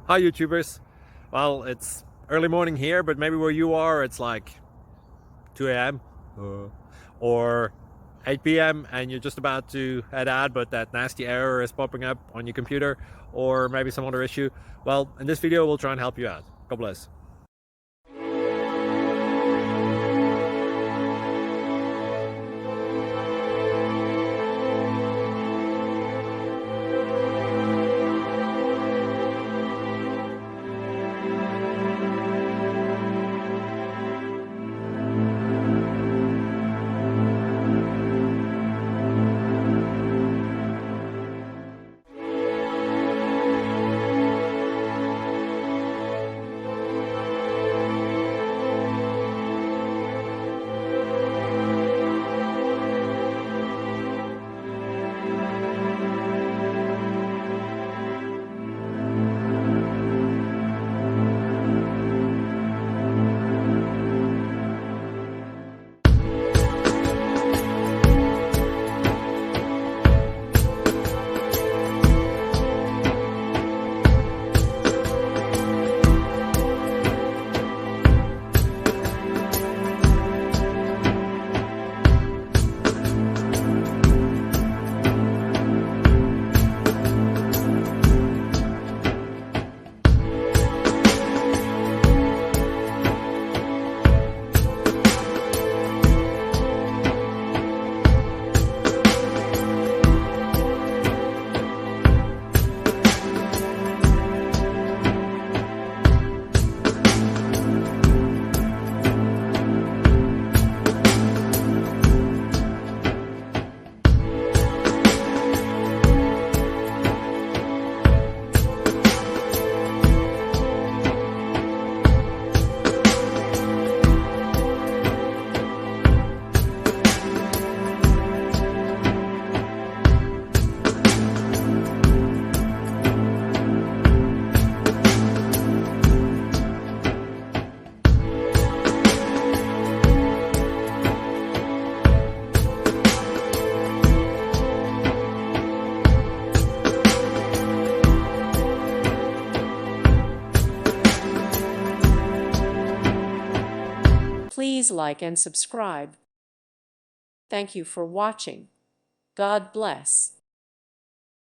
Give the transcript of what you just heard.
Hi YouTubers. Well, it's early morning here, but maybe where you are it's like 2 a.m. or 8 p.m. and you're just about to head out, but that nasty error is popping up on your computer, or maybe some other issue. Well, in this video we'll try and help you out. God bless. Please like and subscribe. Thank you for watching. God bless.